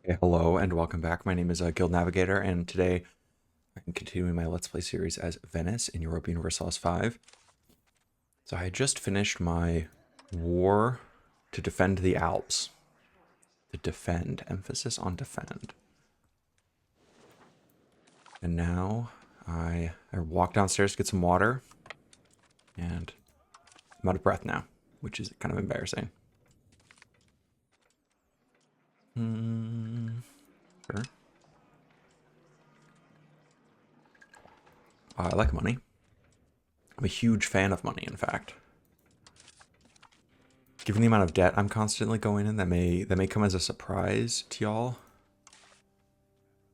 Okay, hello and welcome back. My name is Guild Navigator, and today I'm continuing my Let's Play series as Venice in Europa Universalis 5. So I had just finished my war to defend the Alps. To defend, emphasis on defend. And now I walk downstairs to get some water, and I'm out of breath now, which is kind of embarrassing. Sure. I like money. I'm a huge fan of money, in fact. Given the amount of debt I'm constantly going in, that may come as a surprise to y'all,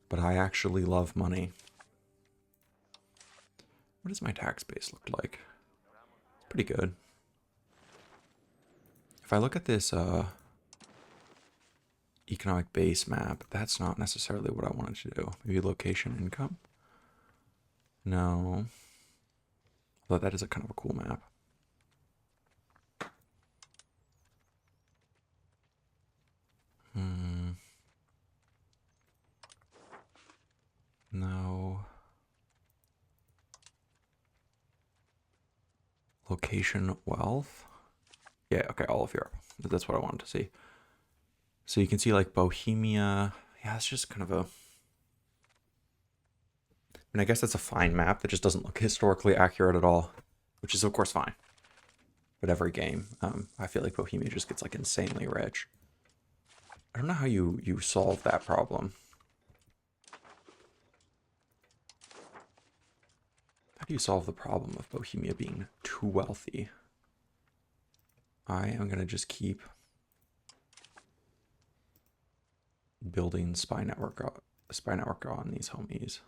but I actually love money. What does my tax base look like? It's pretty good. If I look at this economic base map, that's not necessarily what I wanted to do. Maybe location income? No. Although that is a kind of a cool map. No. Location wealth? Yeah, okay, all of Europe. That's what I wanted to see. So you can see like Bohemia. Yeah, it's just kind of a... I mean, I guess that's a fine map that just doesn't look historically accurate at all, which is of course fine. But every game, I feel like Bohemia just gets like insanely rich. I don't know how you solve that problem. How do you solve the problem of Bohemia being too wealthy? I am going to just keep building spy network on these homies.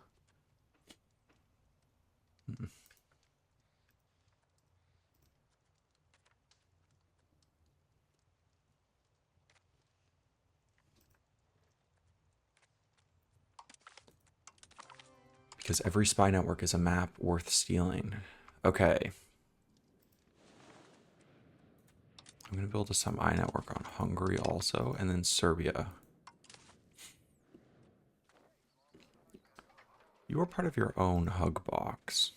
Because every spy network is a map worth stealing. Okay. I'm going to build a semi network on Hungary also, and then Serbia. You are part of your own hug box.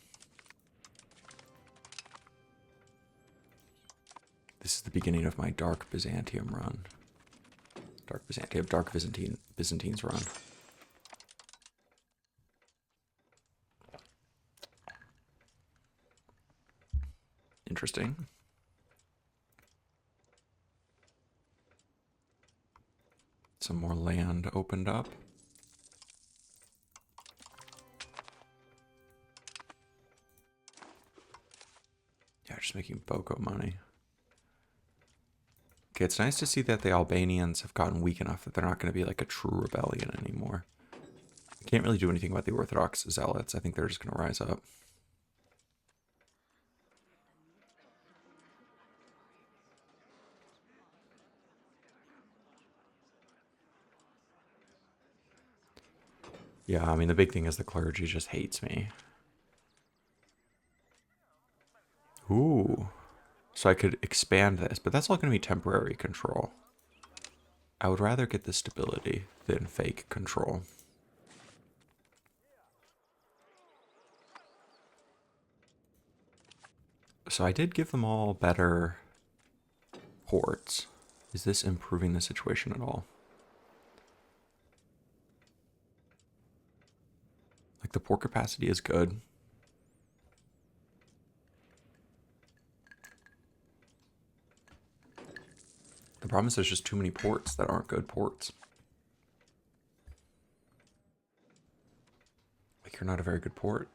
This is the beginning of my Dark Byzantium run. Dark Byzantines run. Interesting. Some more land opened up. Yeah, just making Boko money. Okay, it's nice to see that the Albanians have gotten weak enough that they're not going to be like a true rebellion anymore. I can't really do anything about the Orthodox Zealots. I think they're just going to rise up. Yeah, I mean, the big thing is the clergy just hates me. Ooh. So I could expand this, but that's all going to be temporary control. I would rather get the stability than fake control. So I did give them all better ports. Is this improving the situation at all? Like the port capacity is good. The problem is there's just too many ports that aren't good ports. Like you're not a very good port.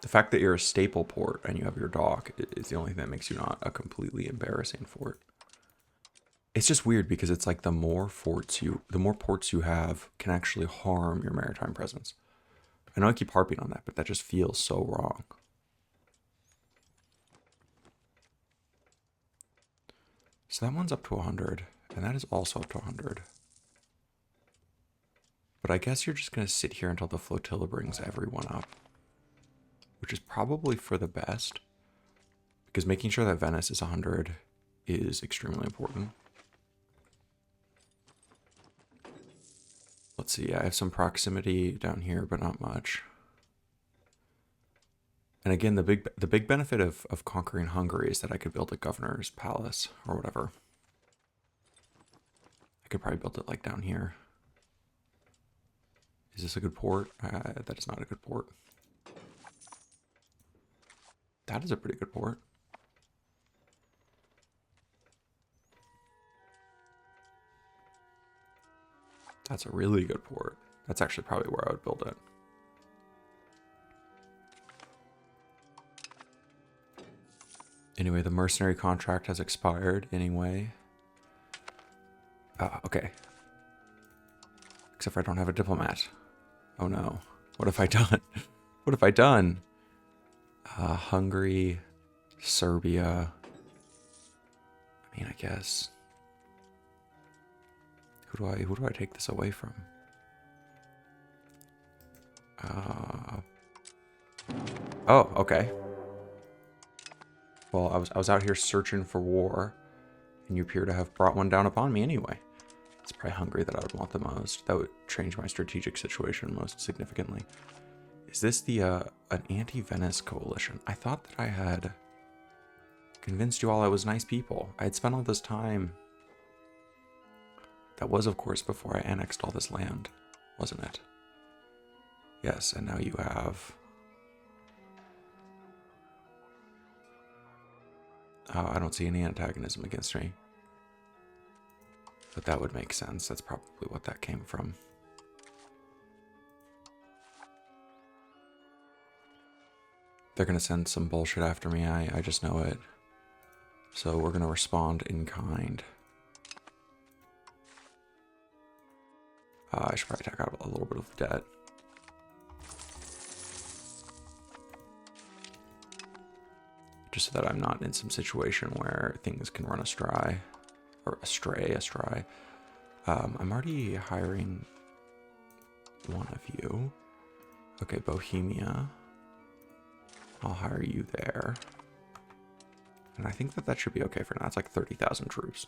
The fact that you're a staple port and you have your dock is the only thing that makes you not a completely embarrassing fort. It's just weird because it's like the more ports you have can actually harm your maritime presence. I know I keep harping on that, but that just feels so wrong. So that one's up to 100, and that is also up to 100. But I guess you're just going to sit here until the flotilla brings everyone up, which is probably for the best, because making sure that Venice is 100 is extremely important. Let's see, I have some proximity down here, but not much. And again, the big benefit of conquering Hungary is that I could build a governor's palace or whatever. I could probably build it like down here. Is this a good port? That is not a good port. That is a pretty good port. That's a really good port. That's actually probably where I would build it. Anyway, the mercenary contract has expired anyway. Okay. Except for I don't have a diplomat. Oh no. What have I done? What have I done? Hungary, Serbia. I mean, I guess. Who do I take this away from? Oh, okay. Well, I was out here searching for war, and you appear to have brought one down upon me anyway. It's probably Hungary that I would want the most. That would change my strategic situation most significantly. Is this the an anti-Venice coalition? I thought that I had convinced you all I was nice people. I had spent all this time. That was, of course, before I annexed all this land, wasn't it? Yes, and now you have... I don't see any antagonism against me. But that would make sense. That's probably what that came from. They're going to send some bullshit after me. I just know it. So we're going to respond in kind. I should probably take out a little bit of debt. Just so that I'm not in some situation where things can run astray. Or astray. I'm already hiring one of you. Okay, Bohemia. I'll hire you there. And I think that should be okay for now. It's like 30,000 troops.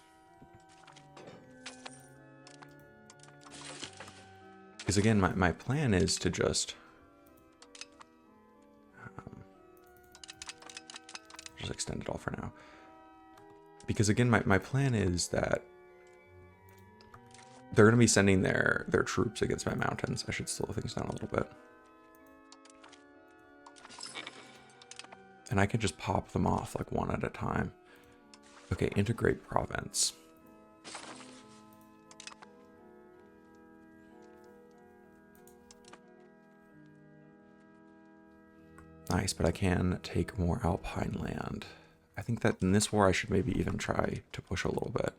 Because again, my plan is to just extend it all for now. Because again, my plan is that they're going to be sending their troops against my mountains. I should slow things down a little bit. And I can just pop them off like one at a time. Okay, integrate province. Nice, but I can take more alpine land. I think that in this war I should maybe even try to push a little bit.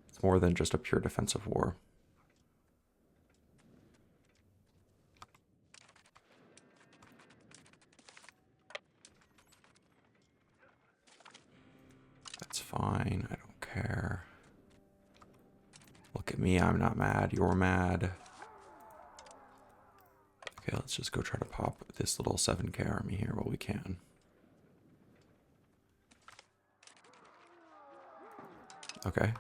It's more than just a pure defensive war. That's fine, I don't care. Look at me, I'm not mad, you're mad. Okay, let's just go try to pop this little 7k army here while we can. Okay.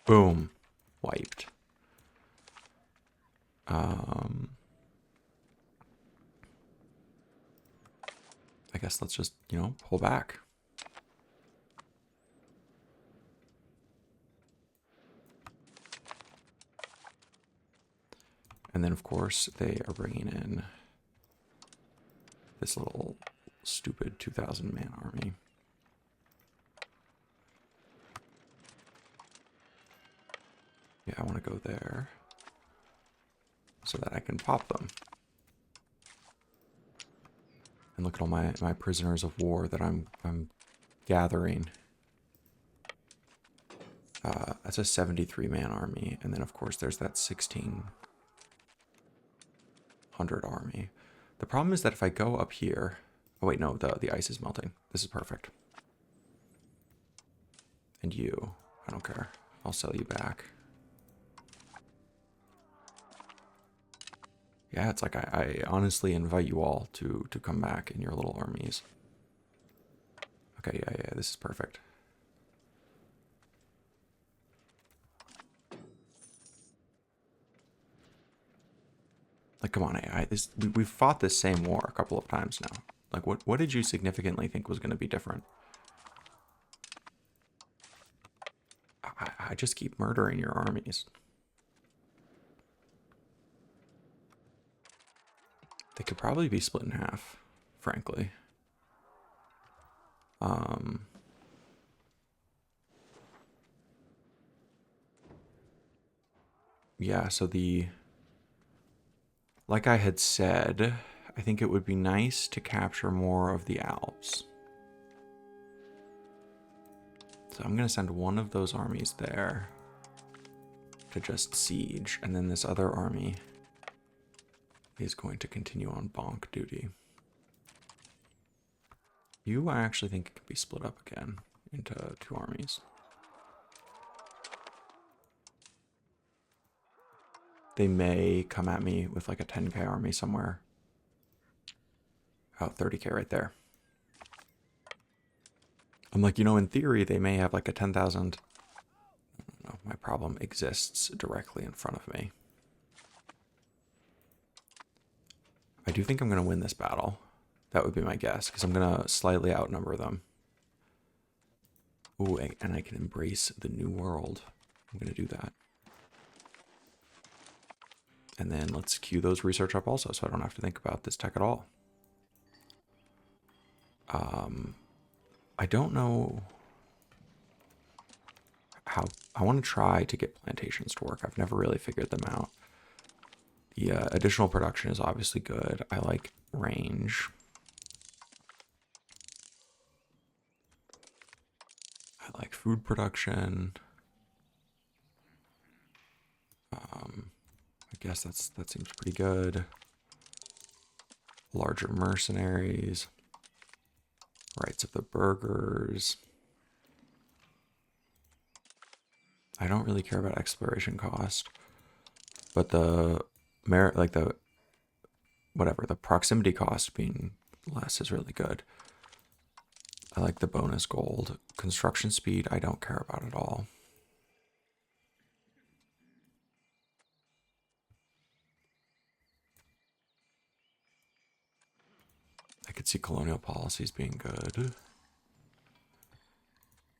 Boom. Wiped. I guess let's just, you know, pull back. And then, of course, they are bringing in this little stupid 2,000 man army. Yeah, I want to go there so that I can pop them. And look at all my prisoners of war that I'm gathering. That's a 73 man army, and then of course there's that 1,600 army. The problem is that if I go up here, oh wait, no, the ice is melting. This is perfect. And you, I don't care. I'll sell you back. Yeah, it's like I honestly invite you all to come back in your little armies. Okay, yeah, this is perfect. Like, come on, AI. We've fought this same war a couple of times now. Like, what did you significantly think was going to be different? I just keep murdering your armies. They could probably be split in half, frankly. Yeah, so like I had said, I think it would be nice to capture more of the Alps. So I'm going to send one of those armies there to just siege, and then this other army is going to continue on bonk duty. I actually think it could be split up again into 2 armies. They may come at me with like a 10k army somewhere. Oh, 30k right there. I'm like, in theory, they may have like a 10,000. No, my problem exists directly in front of me. I do think I'm going to win this battle. That would be my guess, because I'm going to slightly outnumber them. Ooh, and I can embrace the new world. I'm going to do that. And then let's queue those research up also, so I don't have to think about this tech at all. I don't know how. I want to try to get plantations to work. I've never really figured them out. The additional production is obviously good. I like range. I like food production. I guess that seems pretty good. Larger mercenaries. Rights of the burghers. I don't really care about exploration cost, but the merit, like the proximity cost being less is really good. I like the bonus gold. Construction speed, I don't care about at all. I could see colonial policies being good.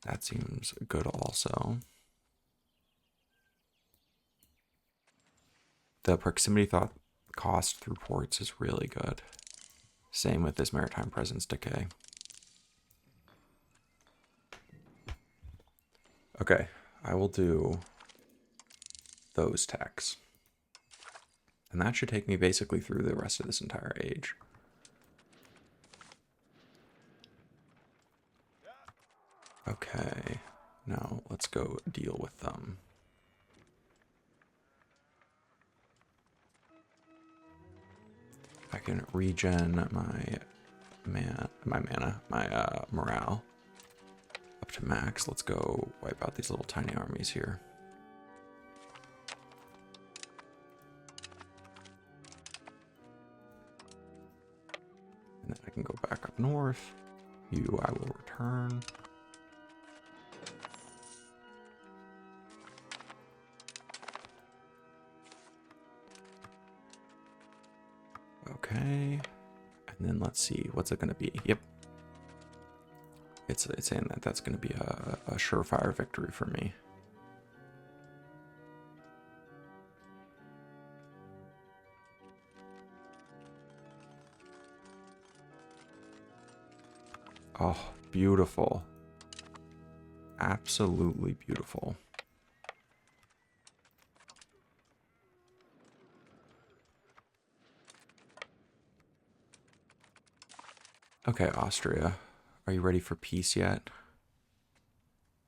That seems good also. The proximity thought cost through ports is really good. Same with this maritime presence decay. Okay, I will do those techs. And that should take me basically through the rest of this entire age. Okay, now let's go deal with them. I can regen my morale up to max. Let's go wipe out these little tiny armies here. And then I can go back up north. You, I will return. Okay. And then let's see, what's it going to be? Yep. It's saying that that's going to be a surefire victory for me. Oh, beautiful. Absolutely beautiful. Okay, Austria. Are you ready for peace yet?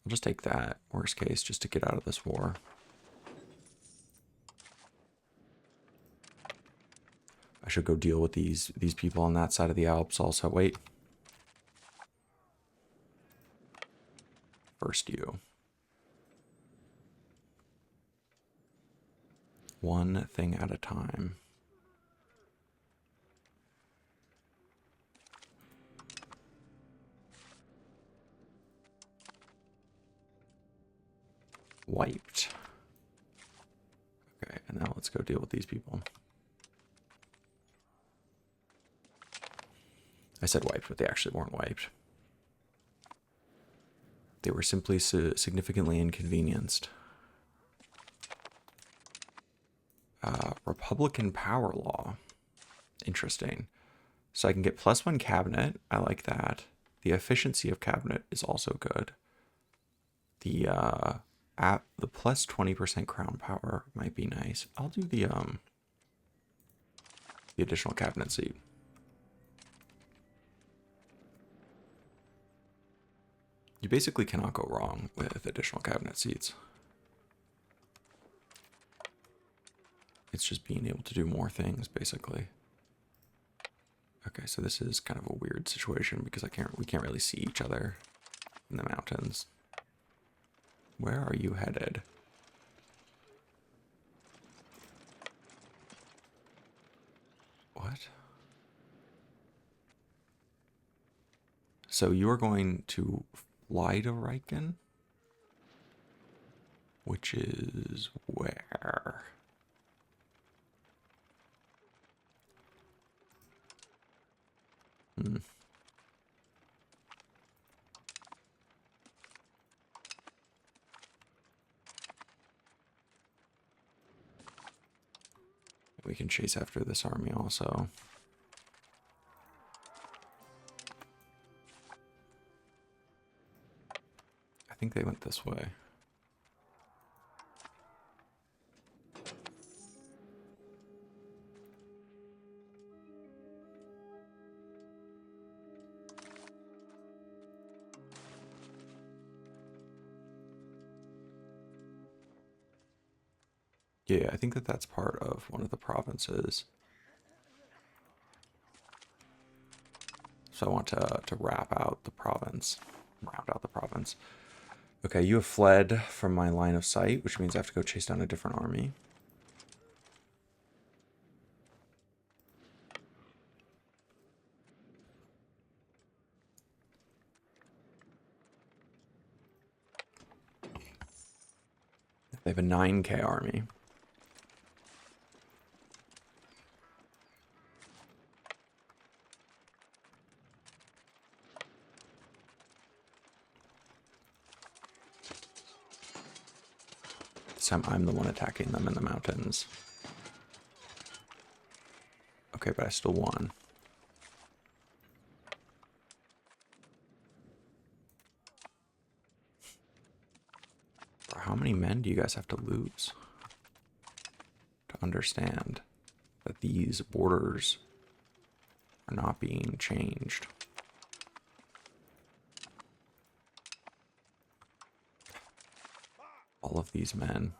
I'll just take that, worst case, just to get out of this war. I should go deal with these people on that side of the Alps also. Wait. First you. One thing at a time. wiped. Okay, and now let's go deal with these people. I said wiped, but they actually weren't wiped. They were simply significantly inconvenienced. Republican power law. Interesting. So I can get +1 cabinet. I like that. The efficiency of cabinet is also good. The the plus 20% crown power might be nice. I'll do the additional cabinet seat. You basically cannot go wrong with additional cabinet seats. It's just being able to do more things, basically. Okay, so this is kind of a weird situation because we can't really see each other in the mountains. Where are you headed? What? So you are going to fly to Riken? Which is where? We can chase after this army also. I think they went this way. Yeah, I think that's part of one of the provinces. So I want to wrap out the province. Round out the province. Okay, you have fled from my line of sight, which means I have to go chase down a different army. They have a 9K army. This time I'm the one attacking them in the mountains. Okay, but I still won. How many men do you guys have to lose to understand that these borders are not being changed? All of these men.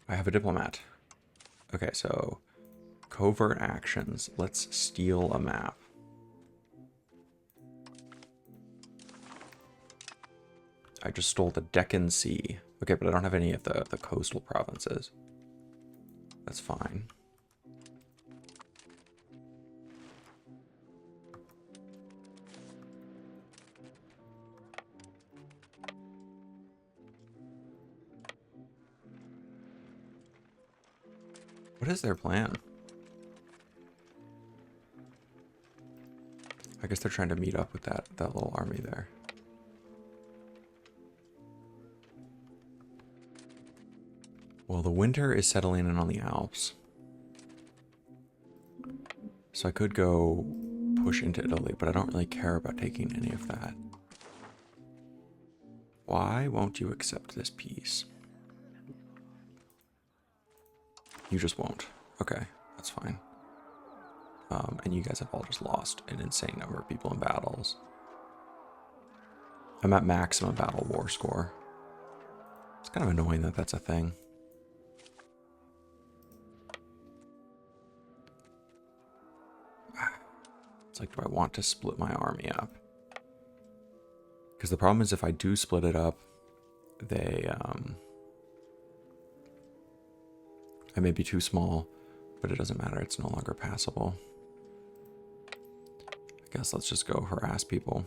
I have a diplomat. Okay, so covert actions. Let's steal a map. I just stole the Deccan Sea. Okay, but I don't have any of the coastal provinces. That's fine. What is their plan? I guess they're trying to meet up with that little army there. Well, the winter is settling in on the Alps. So I could go push into Italy, but I don't really care about taking any of that. Why won't you accept this peace? You just won't. Okay, that's fine. And you guys have all just lost an insane number of people in battles. I'm at maximum battle war score. It's kind of annoying that that's a thing. It's like, do I want to split my army up? Because the problem is if I do split it up, I may be too small, but it doesn't matter. It's no longer passable. I guess let's just go harass people.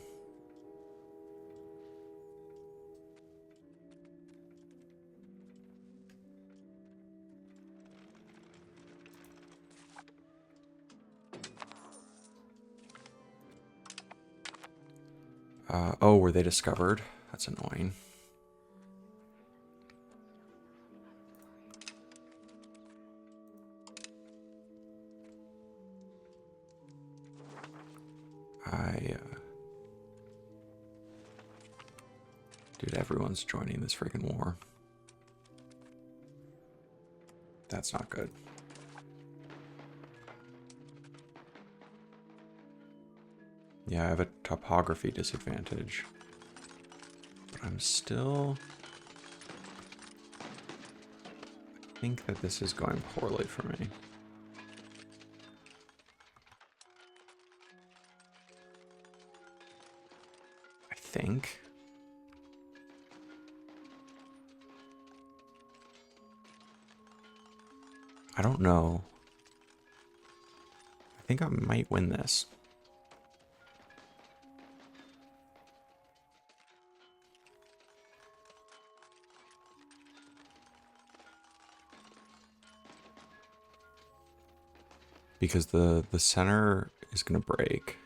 Oh, were they discovered? That's annoying. Dude, everyone's joining this freaking war. That's not good. Yeah, I have a topography disadvantage. But I'm still... I think that this is going poorly for me. I think. I don't know. I think I might win this. Because the center is going to break.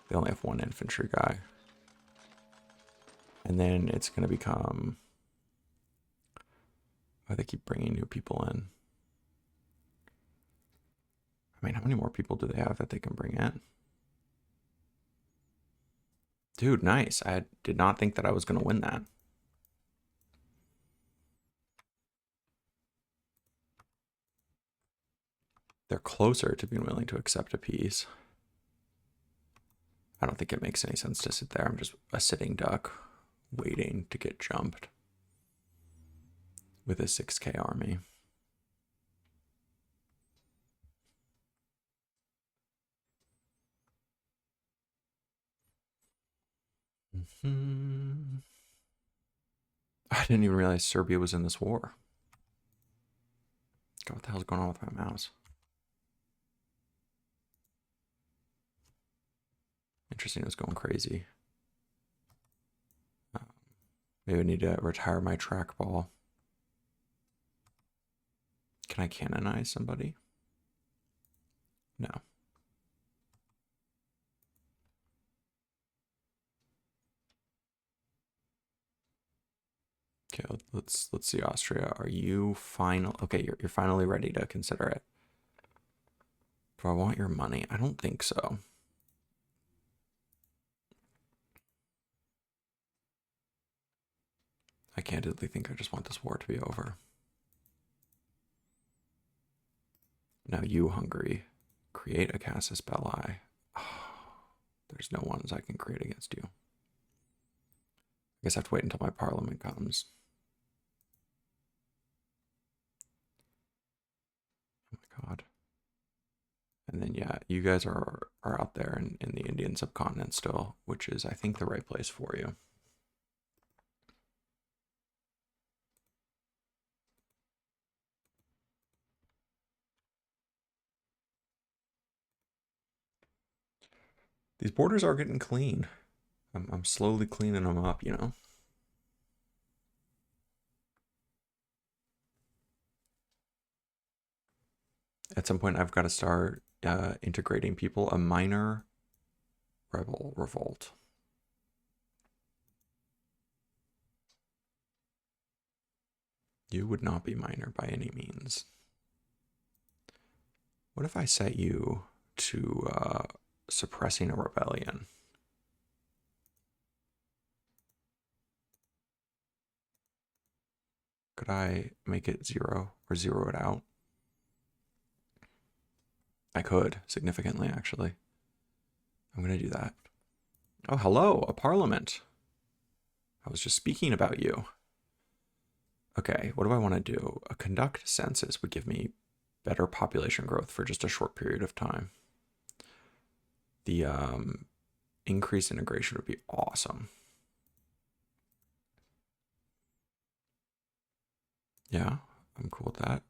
They only have one infantry guy. And then it's going to become... Oh, they keep bringing new people in. I mean, how many more people do they have that they can bring in? Dude, nice. I did not think that I was going to win that. They're closer to being willing to accept a peace. I don't think it makes any sense to sit there. I'm just a sitting duck waiting to get jumped with a 6K army. I didn't even realize Serbia was in this war. God, what the hell's going on with my mouse? Interesting, it's going crazy. Maybe I need to retire my trackball. Can I canonize somebody? No. Okay, let's see Austria. Are you final? Okay, you're finally ready to consider it. Do I want your money? I don't think so. I candidly think I just want this war to be over. Now you, Hungary, create a casus belli. Oh, there's no ones I can create against you. I guess I have to wait until my parliament comes. Oh my god. And then yeah, you guys are out there in the Indian subcontinent still, which is I think the right place for you. These borders are getting clean. I'm slowly cleaning them up, you know. At some point, I've got to start integrating people. A minor rebel revolt. You would not be minor by any means. What if I set you to suppressing a rebellion? Could I make it 0 or 0 it out? I could, significantly, actually. I'm going to do that. Oh, hello, a parliament. I was just speaking about you. Okay, what do I want to do? A conduct census would give me better population growth for just a short period of time. The increased integration would be awesome. Yeah, I'm cool with that.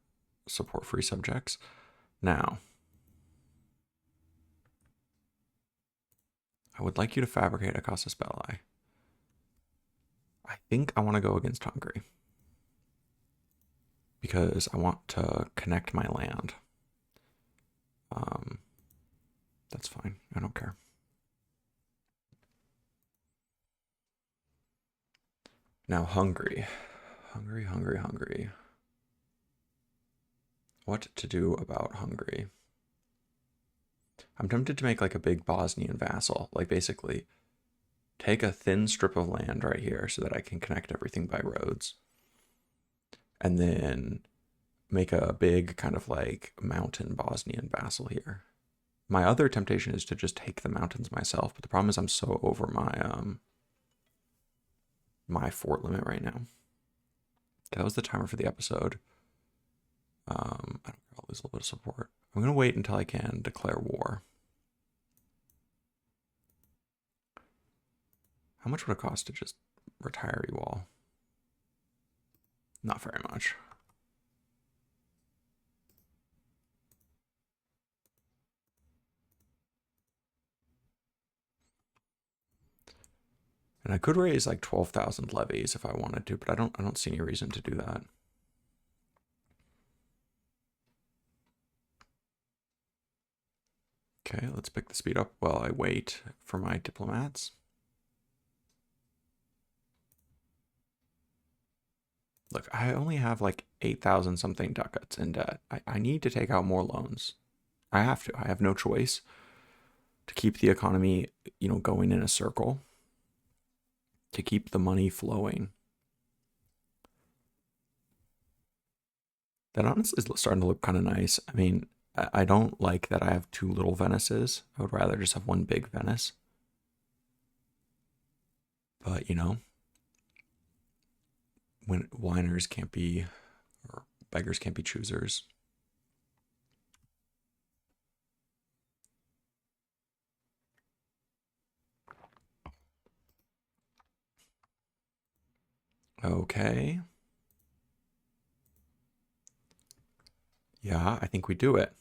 Support free subjects. Now, I would like you to fabricate a Casus Belli. I think I want to go against Hungary because I want to connect my land. That's fine. I don't care. Now Hungary. Hungary. What to do about Hungary? I'm tempted to make like a big Bosnian vassal. Like basically take a thin strip of land right here so that I can connect everything by roads. And then make a big kind of like mountain Bosnian vassal here. My other temptation is to just take the mountains myself, but the problem is I'm so over my my fort limit right now. That was the timer for the episode. I don't care, I'll lose a little bit of support. I'm gonna wait until I can declare war. How much would it cost to just retire you all? Not very much. And I could raise like 12,000 levies if I wanted to, but I don't see any reason to do that. Okay, let's pick the speed up while I wait for my diplomats. Look, I only have like 8,000 something ducats in debt. I need to take out more loans. I have to. I have no choice to keep the economy, going in a circle, to keep the money flowing. That honestly is starting to look kind of nice. I mean, I don't like that I have two little Venices. I would rather just have one big Venice. But, when whiners can't be, or beggars can't be choosers. Okay. Yeah, I think we do it.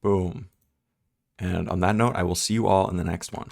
Boom. And on that note, I will see you all in the next one.